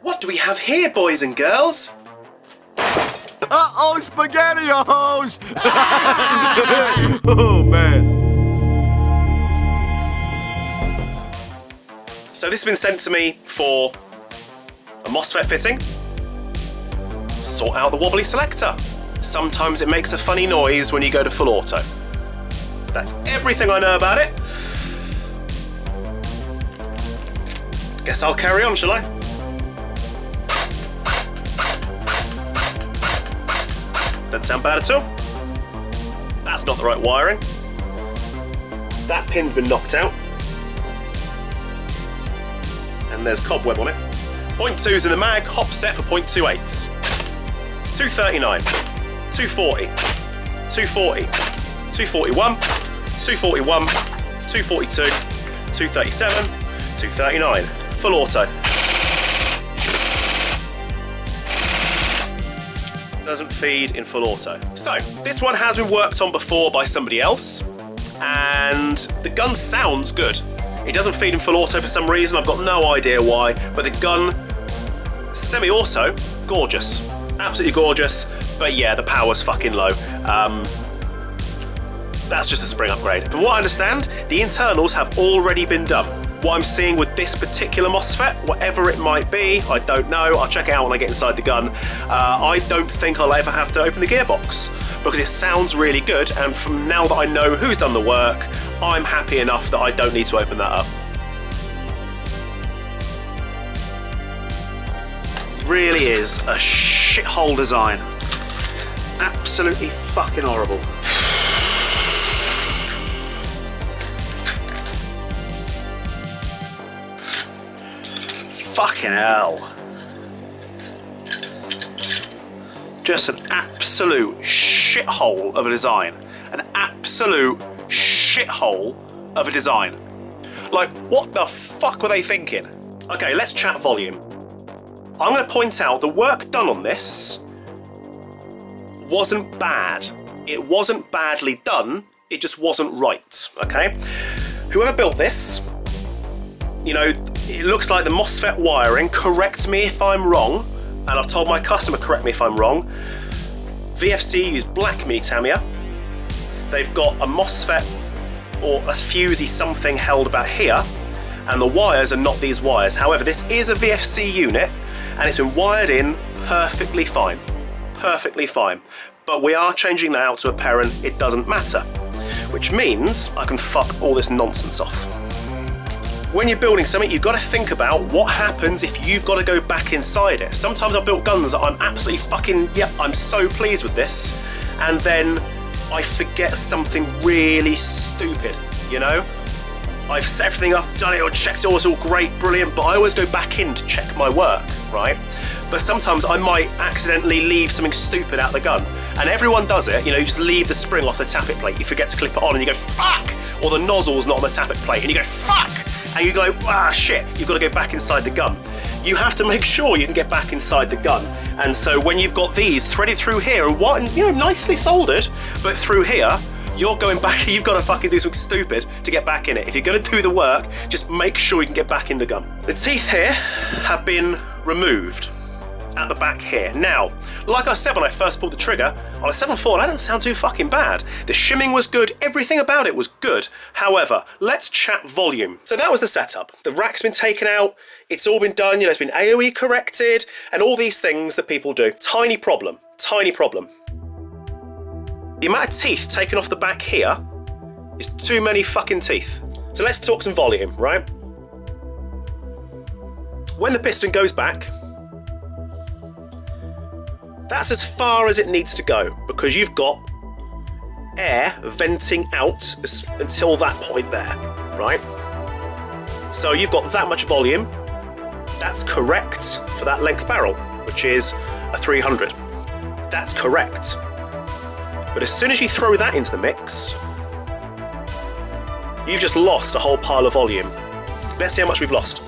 What do we have here, boys and girls? Uh-oh, SpaghettiOs! Oh, man. So this has been sent to me for a MOSFET fitting. Sort out the wobbly selector. Sometimes it makes a funny noise when you go to full auto. That's everything I know about it. Guess I'll carry on, shall I? Doesn't sound bad at all. That's not the right wiring. That pin's been knocked out. And there's cobweb on it. 0.2's in the mag, hop set for 0.28s. 239, 240, 240, 241, 241, 242, 237, 239. Full auto. Doesn't feed in full auto. So, this one has been worked on before by somebody else, and the gun sounds good. It doesn't feed in full auto for some reason, I've got no idea why, but the gun, semi-auto, gorgeous. Absolutely gorgeous, but yeah, the power's fucking low. That's just a spring upgrade. From what I understand, the internals have already been done. What I'm seeing with this particular MOSFET, whatever it might be, I don't know. I'll check it out when I get inside the gun. I don't think I'll ever have to open the gearbox because it sounds really good, and from now that I know who's done the work, I'm happy enough that I don't need to open that up. Really is a shithole design. Absolutely fucking horrible. Fucking hell. Just an absolute shithole of a design. An absolute shithole of a design. Like, what the fuck were they thinking? Okay, let's chat volume. I'm going to point out the work done on this wasn't bad. It wasn't badly done, it just wasn't right, okay? Whoever built this, you know, it looks like the MOSFET wiring, correct me if I'm wrong, and I've told my customer correct me if I'm wrong, VFC used black mini Tamiya. They've got a MOSFET or a fusey something held about here, and the wires are not these wires. However, this is a VFC unit, and it's been wired in perfectly fine. Perfectly fine. But we are changing that out to a Perun, it doesn't matter. Which means I can fuck all this nonsense off. When you're building something, you've got to think about what happens if you've got to go back inside it. Sometimes I've built guns that I'm absolutely fucking, yep, I'm so pleased with this, and then I forget something really stupid, you know? I've set everything up, done it, or checked it, it's all great, brilliant, but I always go back in to check my work, right? But sometimes I might accidentally leave something stupid out the gun, and everyone does it, you know, you just leave the spring off the tappet plate, you forget to clip it on, and you go, fuck! Or the nozzle's not on the tappet plate, and you go, fuck! And you go, ah, shit, you've got to go back inside the gun. You have to make sure you can get back inside the gun. And so when you've got these threaded through here, and you know, nicely soldered, but through here, you're going back, you've got to fucking do something stupid to get back in it. If you're going to do the work, just make sure you can get back in the gun. The teeth here have been removed at the back here. Now, like I said when I first pulled the trigger, on a 7.4, that doesn't sound too fucking bad. The shimming was good, everything about it was good. However, let's chat volume. So that was the setup. The rack's been taken out, it's all been done, you know, it's been AOE corrected, and all these things that people do. Tiny problem, tiny problem. The amount of teeth taken off the back here is too many fucking teeth. So let's talk some volume, right? When the piston goes back, that's as far as it needs to go because you've got air venting out until that point there, right? So you've got that much volume. That's correct for that length barrel, which is a 300. That's correct. But as soon as you throw that into the mix, you've just lost a whole pile of volume. Let's see how much we've lost.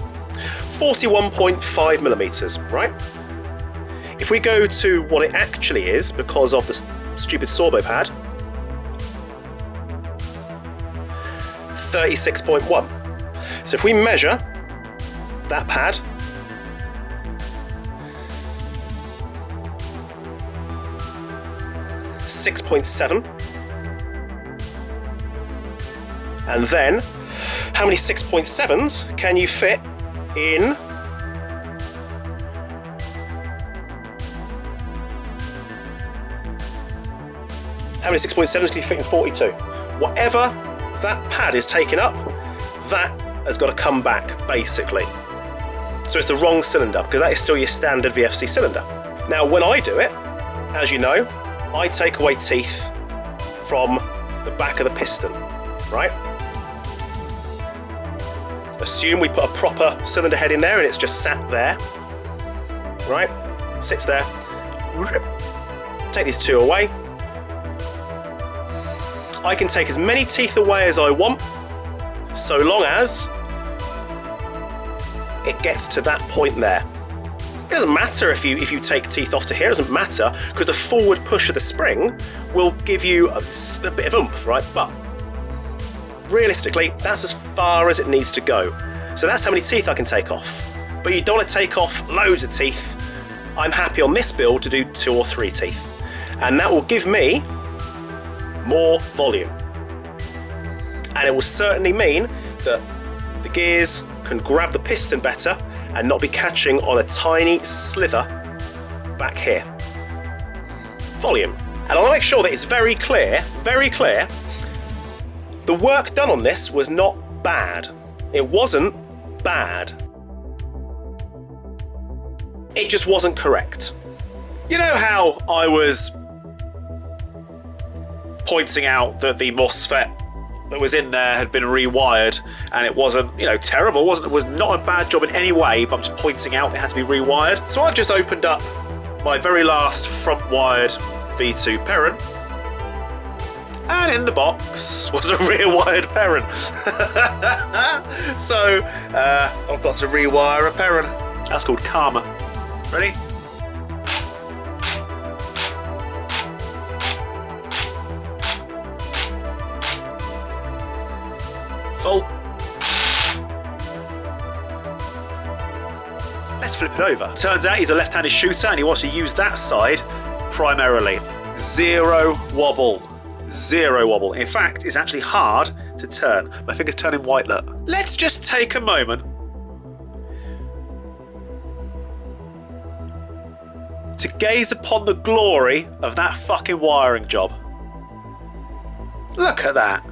41.5 millimeters, right? If we go to what it actually is, because of the stupid Sorbo pad, 36.1. So if we measure that pad 6.7. And then, how many 6.7s can you fit in how many 6.7s can you fit in 42? Whatever that pad is taking up, that has got to come back, basically. So it's the wrong cylinder, because that is still your standard VFC cylinder. Now, when I do it, as you know, I take away teeth from the back of the piston, right? Assume we put a proper cylinder head in there and it's just sat there, right? Sits there. Take these two away. I can take as many teeth away as I want, so long as it gets to that point there. It doesn't matter if you take teeth off to here, it doesn't matter, because the forward push of the spring will give you a bit of oomph, right? But realistically, that's as far as it needs to go. So that's how many teeth I can take off. But you don't want to take off loads of teeth. I'm happy on this build to do 2 or 3 teeth. And that will give me more volume. And it will certainly mean that the gears can grab the piston better and not be catching on a tiny slither back here. Volume. And I want to make sure that it's very clear, the work done on this was not bad. It wasn't bad. It just wasn't correct. You know how I was pointing out that the MOSFET that was in there had been rewired, and it wasn't, you know, terrible. It was not a bad job in any way, but I'm just pointing out it had to be rewired. So I've just opened up my very last front wired V2 Perun, and in the box was a rear wired Perun. So I've got to rewire a Perun. That's called karma. Ready? Full. Let's flip it over. Turns out he's a left-handed shooter and he wants to use that side primarily. Zero wobble. Zero wobble. In fact, it's actually hard to turn. My finger's turning white, look. Let's just take a moment to gaze upon the glory of that fucking wiring job. Look at that.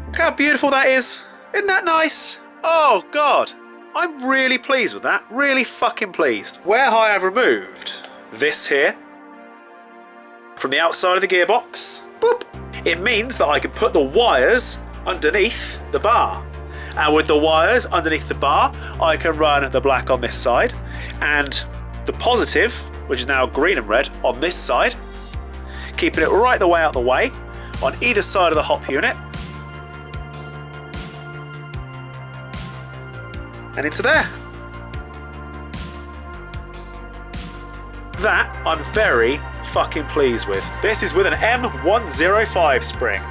Look how beautiful that is. Isn't that nice? Oh God, I'm really pleased with that. Really fucking pleased. Where I have removed this here from the outside of the gearbox, boop, it means that I can put the wires underneath the bar. And with the wires underneath the bar, I can run the black on this side and the positive, which is now green and red, on this side, keeping it right the way out the way on either side of the hop unit. And into there. That I'm very fucking pleased with. This is with an M105 spring.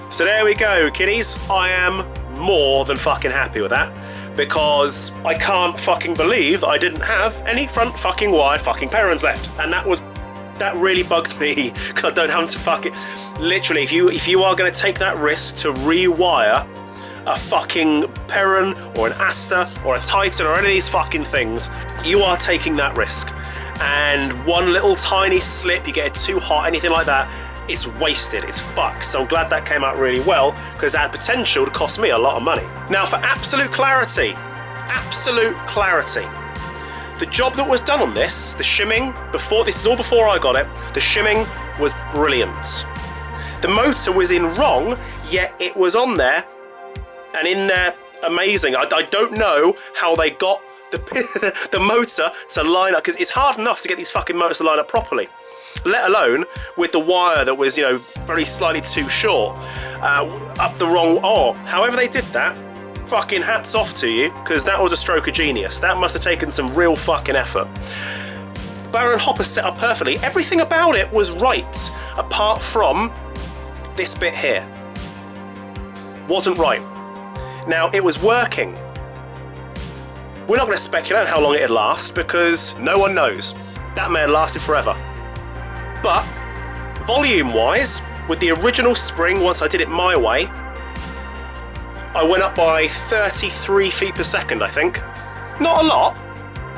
So there we go, kiddies. I am more than fucking happy with that, because I can't fucking believe I didn't have any front fucking wire fucking Peruns left. And that really bugs me, because I don't have to fucking... Literally, if you are going to take that risk to rewire a fucking Perun or an Asta or a Titan or any of these fucking things, you are taking that risk. And one little tiny slip, you get it too hot, anything like that, it's wasted, it's fucked. So I'm glad that came out really well, because that had potential to cost me a lot of money. Now, for absolute clarity, the job that was done on this, the shimming, this is all before I got it, the shimming was brilliant. The motor was in wrong, yet it was on there, and in there, amazing. I don't know how they got the motor to line up, because it's hard enough to get these fucking motors to line up properly. let alone with the wire that was, you know, very slightly too short, up the wrong, however they did that, fucking hats off to you, because that was a stroke of genius. That must have taken some real fucking effort. Barrow and hopper set up perfectly. Everything about it was right, apart from this bit here. Wasn't right. Now, it was working. We're not going to speculate on how long it'd last, because no one knows. That may have lasted forever. But, volume-wise, with the original spring, once I did it my way, I went up by 33 feet per second, I think. Not a lot,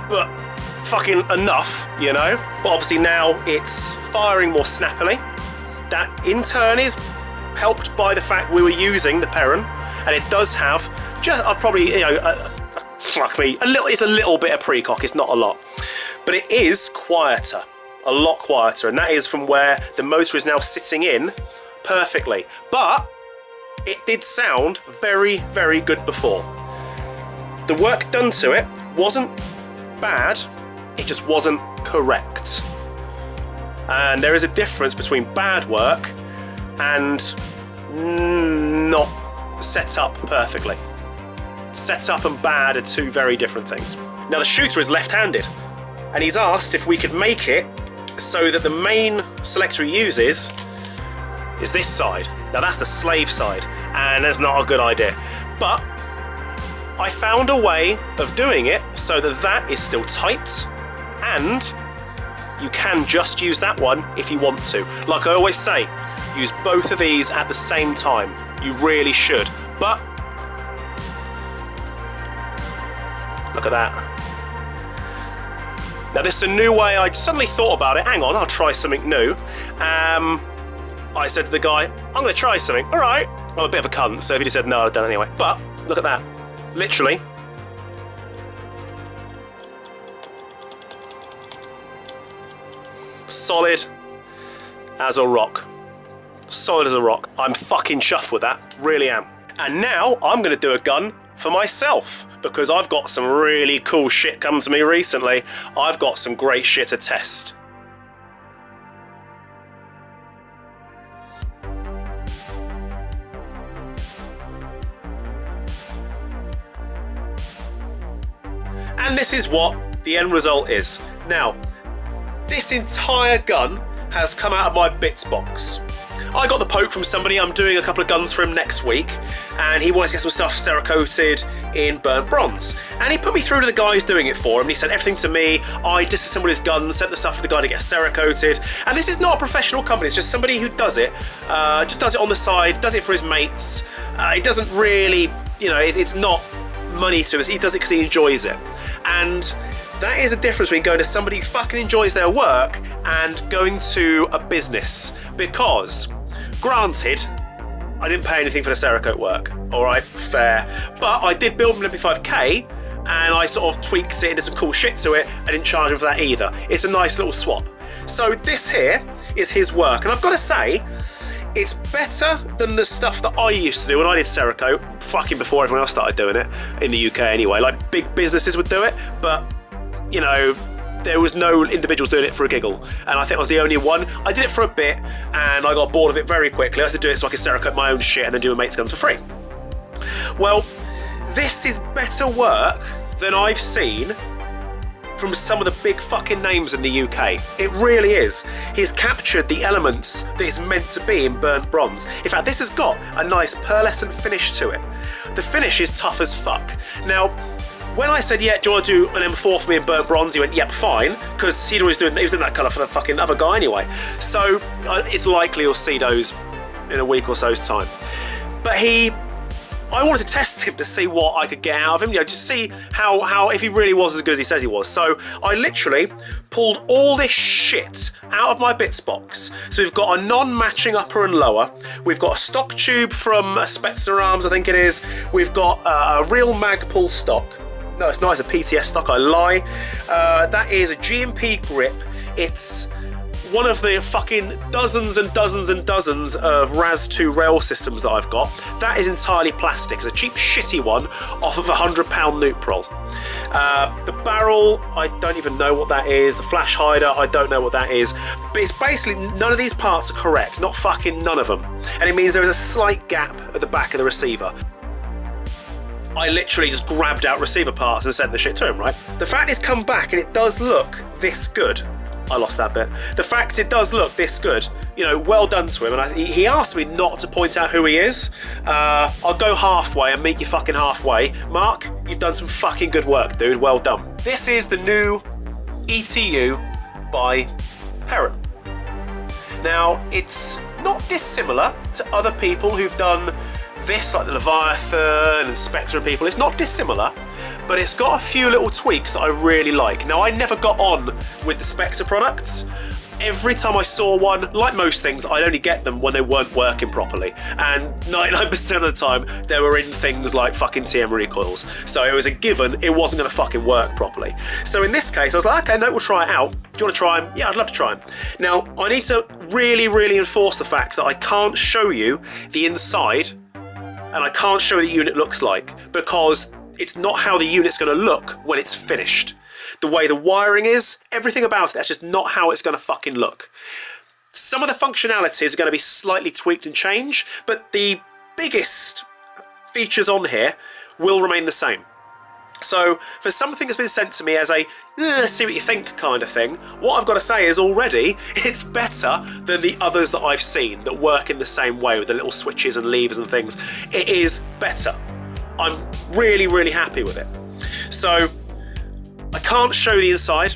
but fucking enough, you know? But obviously now it's firing more snappily. That in turn is helped by the fact we were using the Perun, and it does have just, I'll probably, you know, fuck me, it's a little bit of precock, it's not a lot. But it is quieter, a lot quieter, and that is from where the motor is now sitting in perfectly. But it did sound very, very good before. The work done to it wasn't bad, it just wasn't correct. And there is a difference between bad work and not set up perfectly. Set up and bad are two very different things. Now the shooter is left-handed, and he's asked if we could make it so that the main selector he uses is this side. Now that's the slave side, and that's not a good idea. But I found a way of doing it so that that is still tight, and you can just use that one if you want to. Like I always say, use both of these at the same time. You really should. But look at that. Now this is a new way. I suddenly thought about it. Hang on, I'll try something new. I said to the guy, I'm going to try something. All right. I'm a bit of a cunt, so if he just said no, I'd have done it anyway. But look at that. Literally. Solid as a rock. Solid as a rock. I'm fucking chuffed with that. Really am. And now I'm going to do a gun for myself, because I've got some really cool shit come to me recently. I've got some great shit to test. And this is what the end result is. Now, this entire gun has come out of my bits box. I got the poke from somebody. I'm doing a couple of guns for him next week, and he wanted to get some stuff Cerakoted in burnt bronze. And he put me through to the guys doing it for him. He sent everything to me. I disassembled his guns, sent the stuff to the guy to get Cerakoted. And this is not a professional company. It's just somebody who does it. Just does it on the side, does it for his mates. It doesn't really, you know, it's not money to us. He does it because he enjoys it. And that is a difference between going to somebody who fucking enjoys their work and going to a business. Because, granted, I didn't pay anything for the Cerakote work. Alright, fair. But I did build an MP5K, and I sort of tweaked it and did some cool shit to it. I didn't charge him for that either. It's a nice little swap. So this here is his work, and I've got to say, it's better than the stuff that I used to do when I did Cerakote, fucking before everyone else started doing it, in the UK anyway. Like, big businesses would do it, but, you know, there was no individuals doing it for a giggle, and I think I was the only one. I did it for a bit, and I got bored of it very quickly. I had to do it so I could Cerakote my own shit and then do my mate's guns for free. Well, this is better work than I've seen from some of the big fucking names in the UK. It really is. He's captured the elements that it's meant to be in burnt bronze. In fact, this has got a nice pearlescent finish to it. The finish is tough as fuck. Now, when I said, yeah, do you want to do an M4 for me in burnt bronze? He went, yep, fine, because he was doing that colour for the fucking other guy anyway. So it's likely you'll see those in a week or so's time. But I wanted to test him to see what I could get out of him, you know, just see how if he really was as good as he says he was. So I literally pulled all this shit out of my bits box. So we've got a non-matching upper and lower. We've got a stock tube from Spetzer Arms, I think it is. We've got a real Magpul stock. No, it's not, it's a PTS stock, I lie. That is a GMP grip. It's one of the fucking dozens and dozens and dozens of RAS2 rail systems that I've got. That is entirely plastic. It's a cheap, shitty one off of a £100 Nutrol. The barrel, I don't even know what that is. The flash hider, I don't know what that is. But it's basically, none of these parts are correct, not fucking none of them. And it means there is a slight gap at the back of the receiver. I literally just grabbed out receiver parts and sent the shit to him, right? The fact it's come back and it does look this good. I lost that bit. The fact it does look this good, you know, well done to him. And he asked me not to point out who he is. I'll go halfway and meet you fucking halfway. Mark, you've done some fucking good work, dude. Well done. This is the new ETU by Perun. Now, it's not dissimilar to other people who've done this, like the Leviathan and Spectre people. It's not dissimilar, but it's got a few little tweaks that I really like. Now, I never got on with the Spectre products. Every time I saw one, like most things, I'd only get them when they weren't working properly. And 99% of the time, they were in things like fucking TM recoils. So it was a given, it wasn't gonna fucking work properly. So in this case, I was like, okay, no, we'll try it out. Do you wanna try them? Yeah, I'd love to try them. Now, I need to really enforce the fact that I can't show you the inside and I can't show you the unit looks like, because it's not how the unit's gonna look when it's finished. The way the wiring is, everything about it, that's just not how it's gonna fucking look. Some of the functionalities are gonna be slightly tweaked and changed, but the biggest features on here will remain the same. So for something that's been sent to me as a see what you think kind of thing, what I've got to say is already it's better than the others that I've seen that work in the same way with the little switches and levers and things. It is better. I'm really happy with it. So I can't show the inside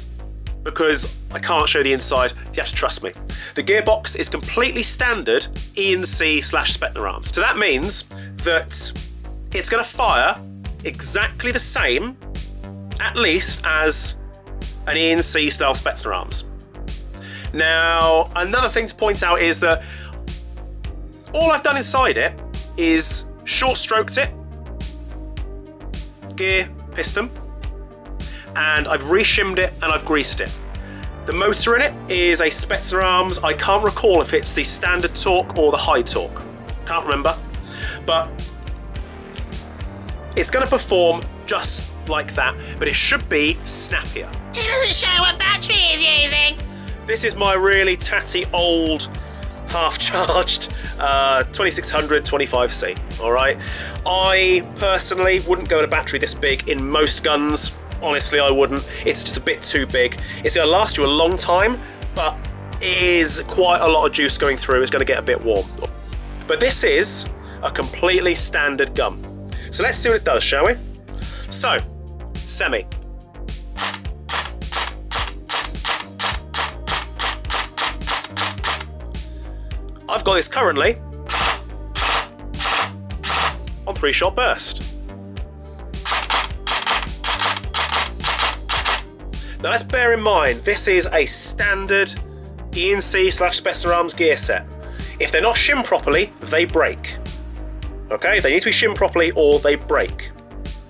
because I can't show the inside. You have to trust me. The gearbox is completely standard ENC/Spectre arms. So that means that it's going to fire exactly the same, at least, as an ENC style Spectre arms. Now, another thing to point out is that all I've done inside it is short stroked it, gear, piston, and I've re-shimmed it and I've greased it. The motor in it is a Spectre arms. I can't recall if it's the standard torque or the high torque. Can't remember, but it's going to perform just like that, but it should be snappier. It doesn't show what battery he's using. This is my really tatty old half-charged 2600 25C, all right? I personally wouldn't go with a battery this big in most guns. Honestly, I wouldn't. It's just a bit too big. It's going to last you a long time, but it is quite a lot of juice going through. It's going to get a bit warm. But this is a completely standard gun. So let's see what it does, shall we? So, semi. I've got this currently on 3-shot burst. Now let's bear in mind, this is a standard ENC/Spectre arms gear set. If they're not shimmed properly, they break. Okay, they need to be shimmed properly or they break.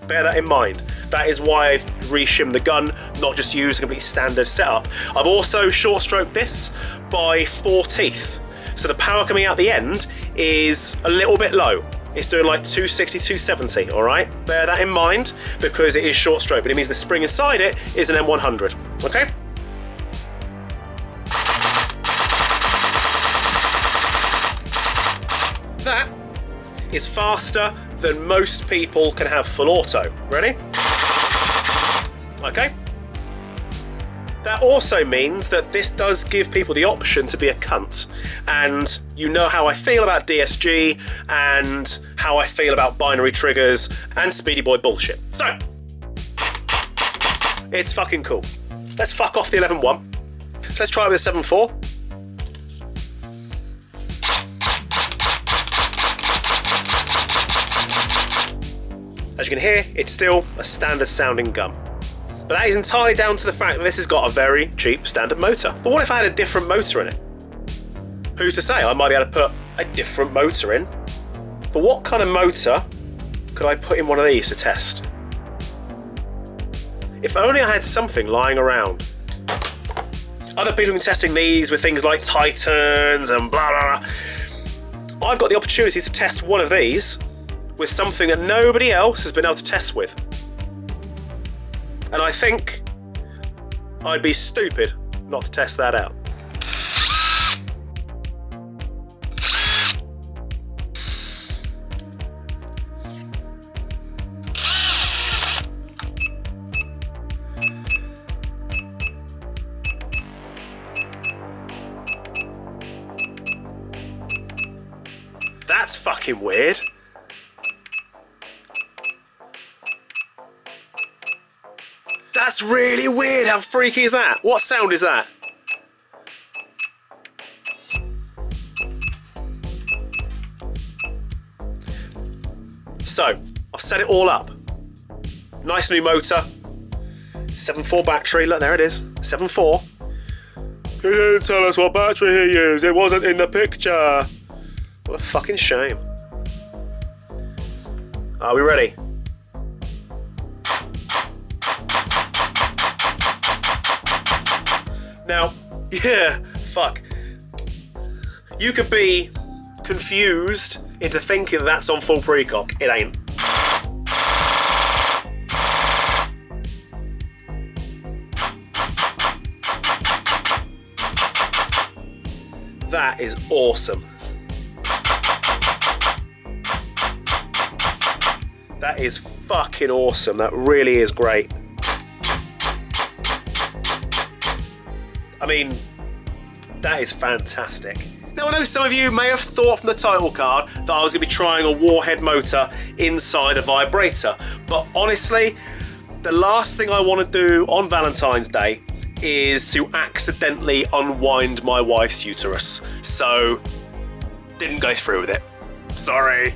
Bear that in mind. That is why I've re-shimmed the gun, not just used a completely standard setup. I've also short-stroked this by 4 teeth. So the power coming out the end is a little bit low. It's doing like 260, 270, all right? Bear that in mind because it is short-stroke, but it means the spring inside it is an M100, okay? That is faster than most people can have full auto. Ready? Okay. That also means that this does give people the option to be a cunt. And you know how I feel about DSG and how I feel about binary triggers and Speedy Boy bullshit. So, it's fucking cool. Let's fuck off the 11.1. So let's try it with a 7.4. As you can hear, it's still a standard sounding gun. But that is entirely down to the fact that this has got a very cheap standard motor. But what if I had a different motor in it? Who's to say? I might be able to put a different motor in. But what kind of motor could I put in one of these to test? If only I had something lying around. Other people have been testing these with things like Titans and blah, blah, blah. I've got the opportunity to test one of these with something that nobody else has been able to test with. And I think I'd be stupid not to test that out. That's fucking weird. That's really weird. How freaky is that? What sound is that? So, I've set it all up. Nice new motor. 7.4 battery. Look, there it is. 7.4. He didn't tell us what battery he used. It wasn't in the picture. What a fucking shame. Are we ready? Now, yeah, fuck. You could be confused into thinking that's on full precock. It ain't. That is awesome. That is fucking awesome. That really is great. I mean, that is fantastic. Now, I know some of you may have thought from the title card that I was going to be trying a Warhead motor inside a vibrator, but honestly, the last thing I want to do on Valentine's Day is to accidentally unwind my wife's uterus. So, didn't go through with it. Sorry.